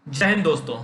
जय हिंद दोस्तों।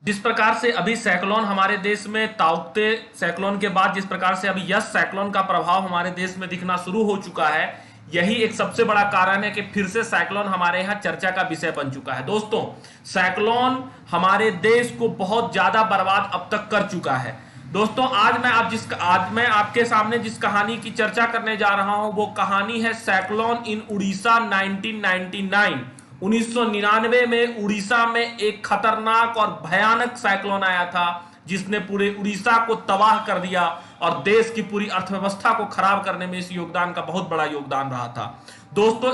जिस प्रकार से अभी साइक्लोन हमारे देश में ताउते साइक्लोन के बाद जिस प्रकार से अभी यस साइक्लोन का प्रभाव हमारे देश में दिखना शुरू हो चुका है, यही एक सबसे बड़ा कारण है कि फिर से साइक्लोन हमारे यहाँ चर्चा का विषय बन चुका है। दोस्तों, साइक्लोन हमारे देश को बहुत ज्यादा बर्बाद अब तक कर चुका है। दोस्तों, आज मैं आपके सामने जिस कहानी की चर्चा करने जा रहा हूं वो कहानी है साइक्लोन इन उड़ीसा 1999। 1999 में उड़ीसा में एक खतरनाक और भयानक साइक्लोन आया था जिसने पूरे उड़ीसा को तबाह कर दिया और देश की पूरी अर्थव्यवस्था को खराब करने में इस योगदान का बहुत बड़ा योगदान रहा था। दोस्तों,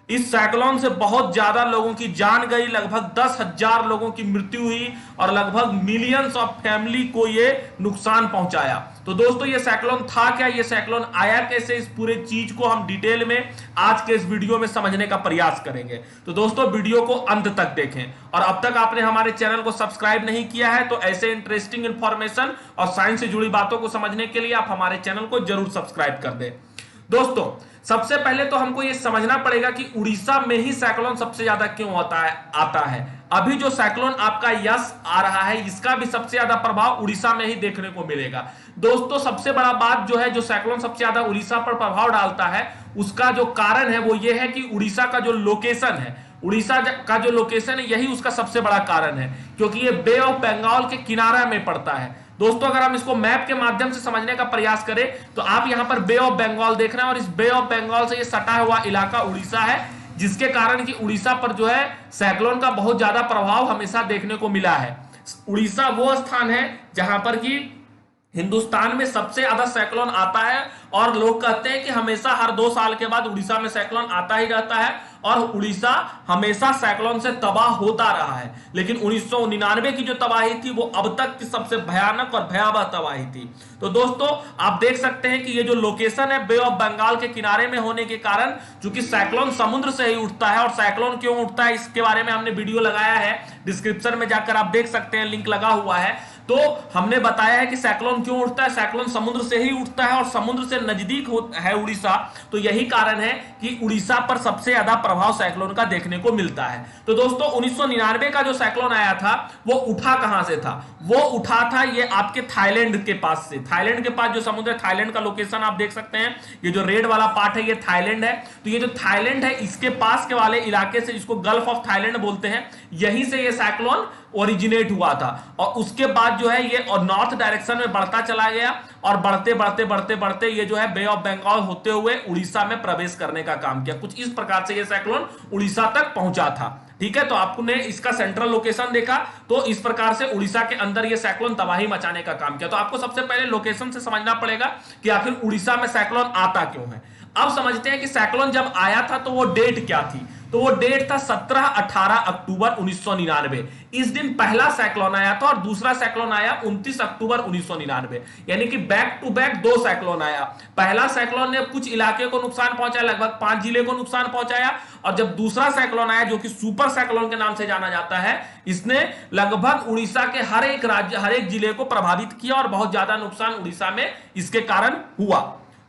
इस साइक्लोन से बहुत ज्यादा लोगों की जान गई, लगभग 10,000 लोगों की मृत्यु हुई और लगभग मिलियंस ऑफ फैमिली को ये नुकसान पहुंचाया। तो दोस्तों, ये साइक्लोन था क्या, ये साइक्लोन आया कैसे, इस पूरे चीज को हम डिटेल में आज के इस वीडियो में समझने का प्रयास करेंगे। तो दोस्तों, वीडियो को अंत तक देखें और अब तक आपने हमारे चैनल को सब्सक्राइब नहीं किया है तो ऐसे इंटरेस्टिंग इंफॉर्मेशन और साइंस से जुड़ी बातों को समझने के लिए आप हमारे चैनल को जरूर सब्सक्राइब कर दें। दोस्तों, सबसे पहले तो हमको यह समझना पड़ेगा कि उड़ीसा में ही साइक्लोन सबसे ज्यादा क्यों आता है। अभी जो साइक्लोन आपका यस आ रहा है, इसका भी सबसे ज्यादा प्रभाव उड़ीसा में ही देखने को मिलेगा। दोस्तों, सबसे बड़ा बात जो है, जो साइक्लोन सबसे ज्यादा उड़ीसा पर प्रभाव डालता है, उसका जो कारण है वो ये है कि उड़ीसा का जो लोकेशन है, उड़ीसा का जो लोकेशन है, यही उसका सबसे बड़ा कारण है, क्योंकि ये बे ऑफ बंगाल के किनारा में पड़ता है। दोस्तों, अगर हम इसको मैप के माध्यम से समझने का प्रयास करें तो आप यहां पर बे ऑफ बंगाल देख रहे हैं और इस बे ऑफ बंगाल से ये सटा हुआ इलाका उड़ीसा है, जिसके कारण कि उड़ीसा पर जो है साइक्लोन का बहुत ज्यादा प्रभाव हमेशा देखने को मिला है। उड़ीसा वो स्थान है जहां पर कि हिंदुस्तान में सबसे ज्यादा साइक्लोन आता है और लोग कहते हैं कि हमेशा हर 2 साल के बाद उड़ीसा में साइक्लोन आता ही रहता है और उड़ीसा हमेशा साइक्लोन से तबाह होता रहा है। लेकिन 1999 की जो तबाही थी वो अब तक की सबसे भयानक और भयावह तबाही थी। तो दोस्तों, आप देख सकते हैं कि ये जो लोकेशन है बे ऑफ बंगाल के किनारे में होने के कारण, चूंकि साइक्लोन समुद्र से ही उठता है और साइक्लोन क्यों उठता है इसके बारे में हमने वीडियो लगाया है, डिस्क्रिप्शन में जाकर आप देख सकते हैं, लिंक लगा हुआ है। तो हमने बताया है कि साइक्लोन क्यों उठता है, साइक्लोन समुद्र से ही उठता है और समुद्र से नजदीक है उड़ीसा, तो यही कारण है कि उड़ीसा पर सबसे ज्यादा प्रभाव साइक्लोन का देखने को मिलता है। तो दोस्तों, 1999 का जो साइक्लोन आया था वो उठा कहां से था, वो उठा था ये आपके थाईलैंड के पास से। थाईलैंड के पास जो समुद्र है, थाईलैंड का लोकेशन आप देख सकते हैं, ये जो रेड वाला पार्ट है ये थाईलैंड है। तो ये जो थाईलैंड है इसके पास के वाले इलाके से, जिसको गल्फ ऑफ थाईलैंड बोलते हैं, यहीं से ये साइक्लोन ओरिजिनेट हुआ था और उसके बाद जो है ये और नॉर्थ डायरेक्शन में बढ़ता चला गया और बढ़ते बढ़ते बढ़ते बढ़ते ये जो है बे ऑफ बंगाल होते हुए उड़ीसा में प्रवेश करने का काम किया। कुछ इस प्रकार से ये साइक्लोन उड़ीसा तक पहुंचा था। ठीक है, तो आपने इसका सेंट्रल लोकेशन देखा, तो इस प्रकार से उड़ीसा के अंदर ये साइक्लोन तबाही मचाने का काम किया। तो आपको सबसे पहले लोकेशन से समझना पड़ेगा कि आखिर उड़ीसा में साइक्लोन आता क्यों है। अब समझते हैं कि साइक्लोन जब आया था तो वो डेट क्या थी। तो वो डेट था 17-18 अक्टूबर 1999। इस दिन पहला साइक्लोन आया था और दूसरा साइक्लोन आया 29 अक्टूबर 1999, यानी कि बैक टू बैक 2 साइक्लोन आया। पहला साइक्लोन ने कुछ इलाके को नुकसान पहुंचाया, लगभग 5 जिले को नुकसान पहुंचाया, और जब दूसरा साइक्लोन आया जो कि सुपर साइक्लोन के नाम से जाना जाता है, इसने लगभग उड़ीसा के हर एक राज्य, हर एक जिले को प्रभावित किया और बहुत ज्यादा नुकसान उड़ीसा में इसके कारण हुआ।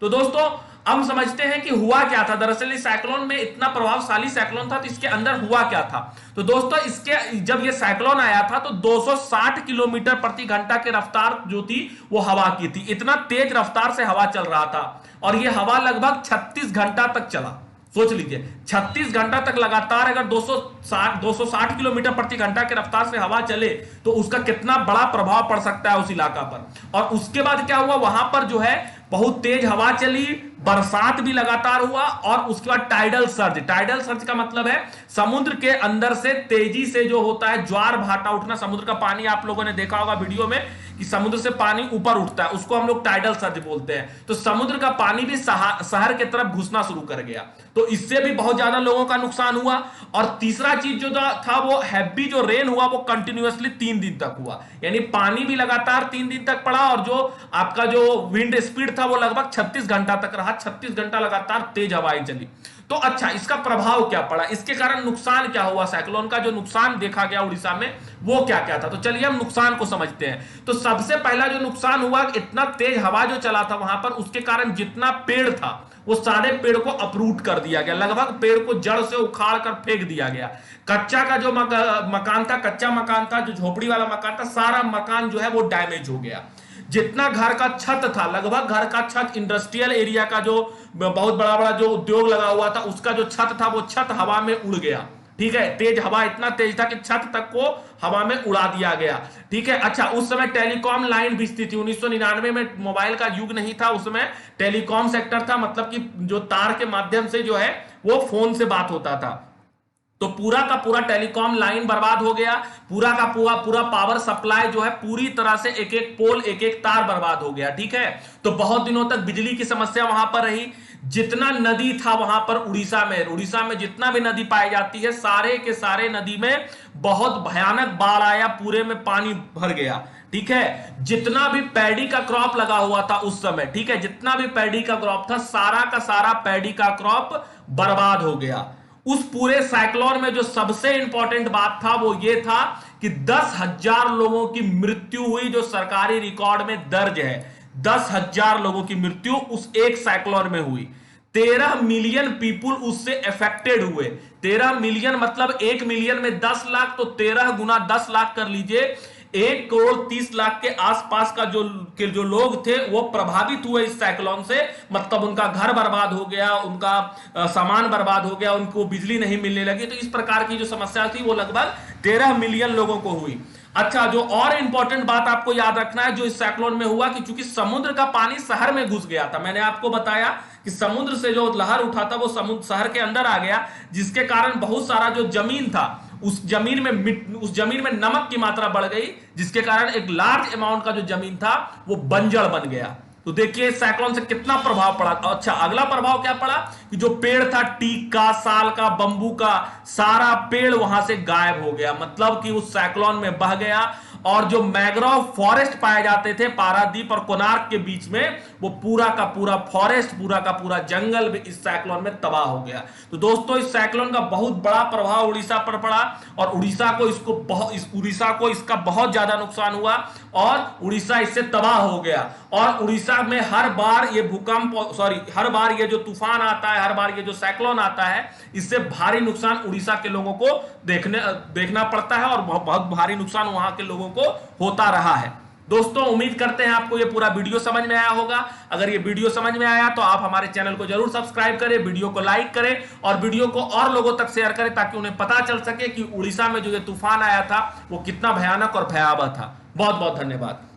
तो दोस्तों, अब समझते हैं कि हुआ क्या था। दरअसल इस साइक्लोन में इतना प्रभावशाली साइक्लोन था तो इसके अंदर हुआ क्या था। तो दोस्तों, इसके जब ये साइक्लोन आया था तो 260 किलोमीटर प्रति घंटा की रफ्तार जो थी वो हवा की थी। इतना तेज रफ्तार से हवा चल रहा था और ये हवा लगभग 36 घंटा तक चला। सोच लीजिए, 36 घंटा तक लगातार अगर 260 किलोमीटर प्रति घंटा की रफ्तार से हवा चले तो उसका कितना बड़ा प्रभाव पड़ सकता है उस इलाका पर। और उसके बाद क्या हुआ, वहां पर जो है बहुत तेज हवा चली, बरसात भी लगातार हुआ और उसके बाद टाइडल सर्ज। टाइडल सर्ज का मतलब है समुद्र के अंदर से तेजी से जो होता है ज्वार भाटा उठना। समुद्र का पानी आप लोगों ने देखा होगा वीडियो में कि समुद्र से पानी ऊपर उठता है, उसको हम लोग टाइडल सर्ज बोलते हैं। तो समुद्र का पानी भी शहर की तरफ घुसना शुरू कर गया, तो इससे भी बहुत ज्यादा लोगों का नुकसान हुआ। और तीसरा चीज जो था वो हैवी जो रेन हुआ वो कंटिन्यूअसली 3 दिन तक हुआ, यानी पानी भी लगातार 3 दिन तक पड़ा और जो आपका जो विंड स्पीड था वो लगभग 36 घंटा तक रहा। 36 घंटा लगातार तेज हवाएं चली। तो अच्छा, इसका प्रभाव क्या पड़ा, इसके कारण नुकसान क्या हुआ, साइक्लोन का जो नुकसान देखा गया उड़ीसा में वो क्या क्या था। तो चलिए हम नुकसान को समझते हैं। तो सबसे पहला जो नुकसान हुआ, इतना तेज हवा जो चला था वहां पर, उसके कारण जितना पेड़ था वो सारे पेड़ को अपरूट कर दिया गया, लगभग पेड़ को जड़ से उखाड़ कर फेंक दिया गया। कच्चा का जो मकान था, कच्चा मकान था, जो झोपड़ी वाला मकान था, सारा मकान जो है वो डैमेज हो गया। जितना घर का छत था, लगभग घर का छत, इंडस्ट्रियल एरिया का जो बहुत बड़ा बड़ा जो उद्योग लगा हुआ था उसका जो छत था वो छत हवा में उड़ गया। ठीक है, तेज हवा इतना तेज था कि छत तक को हवा में उड़ा दिया गया। ठीक है, अच्छा, उस समय टेलीकॉम लाइन भी थी। 1999 में मोबाइल का युग नहीं था, उसमें टेलीकॉम सेक्टर था, मतलब कि जो तार के माध्यम से जो है वो फोन से बात होता था। तो पूरा का पूरा टेलीकॉम लाइन बर्बाद हो गया, पूरा का पूरा पावर सप्लाई जो है पूरी तरह से एक एक पोल, एक एक तार बर्बाद हो गया। ठीक है, तो बहुत दिनों तक बिजली की समस्या वहां पर रही। जितना नदी था वहां पर उड़ीसा में जितना भी नदी पाई जाती है, सारे के सारे नदी में बहुत भयानक बाढ़ आया, पूरे में पानी भर गया। ठीक है, जितना भी पैडी का क्रॉप लगा हुआ था उस समय, ठीक है, जितना भी पैडी का क्रॉप था, सारा का सारा पैडी का क्रॉप बर्बाद हो गया। उस पूरे साइक्लोन में जो सबसे इंपॉर्टेंट बात था वो ये था कि 10,000 लोगों की मृत्यु हुई, जो सरकारी रिकॉर्ड में दर्ज है। 10,000 लोगों की मृत्यु उस एक साइक्लोन में हुई। 13 मिलियन पीपुल उससे अफेक्टेड हुए। 13 मिलियन मतलब 1 मिलियन में 10 लाख, तो 13 गुना 10 लाख कर लीजिए, 1,30,00,000 के आसपास का जो लोग थे वो प्रभावित हुए इस साइक्लोन से। मतलब उनका घर बर्बाद हो गया, उनका सामान बर्बाद हो गया, उनको बिजली नहीं मिलने लगी। तो इस प्रकार की जो समस्या थी वो लगभग 13 मिलियन लोगों को हुई। अच्छा, जो और इंपॉर्टेंट बात आपको याद रखना है जो इस साइक्लोन में हुआ, कि चूंकि समुद्र का पानी शहर में घुस गया था, मैंने आपको बताया कि समुद्र से जो लहर उठा था वो समुद्र शहर के अंदर आ गया, जिसके कारण बहुत सारा जो जमीन था उस जमीन में नमक की मात्रा बढ़ गई, जिसके कारण एक लार्ज अमाउंट का जो जमीन था वो बंजर बन गया। तो देखिए साइक्लोन से कितना प्रभाव पड़ा। अच्छा, अगला प्रभाव क्या पड़ा कि जो पेड़ था, टीक का, साल का, बंबू का, सारा पेड़ वहां से गायब हो गया, मतलब कि उस साइक्लोन में बह गया। और जो मैंग्रोव फॉरेस्ट पाए जाते थे पारादीप और कोणार्क के बीच में, वो पूरा का पूरा फॉरेस्ट, पूरा का पूरा जंगल भी इस साइक्लोन में तबाह हो गया। तो दोस्तों, इस साइक्लोन का बहुत बड़ा प्रभाव उड़ीसा पर पड़ा और उड़ीसा को इसका बहुत ज्यादा नुकसान हुआ और उड़ीसा इससे तबाह हो गया। और उड़ीसा में हर बार ये जो तूफान आता है, हर बार ये जो साइक्लोन आता है, इससे भारी नुकसान उड़ीसा के लोगों को देखना पड़ता है और बहुत भारी नुकसान वहां के लोगों को होता रहा है। दोस्तों, उम्मीद करते हैं आपको ये पूरा वीडियो समझ में आया होगा। अगर ये वीडियो समझ में आया तो आप हमारे चैनल को जरूर सब्सक्राइब करें, वीडियो को लाइक करें और वीडियो को और लोगों तक शेयर करें, ताकि उन्हें पता चल सके कि उड़ीसा में जो ये तूफान आया था वो कितना भयानक और भयावह था। बहुत बहुत धन्यवाद।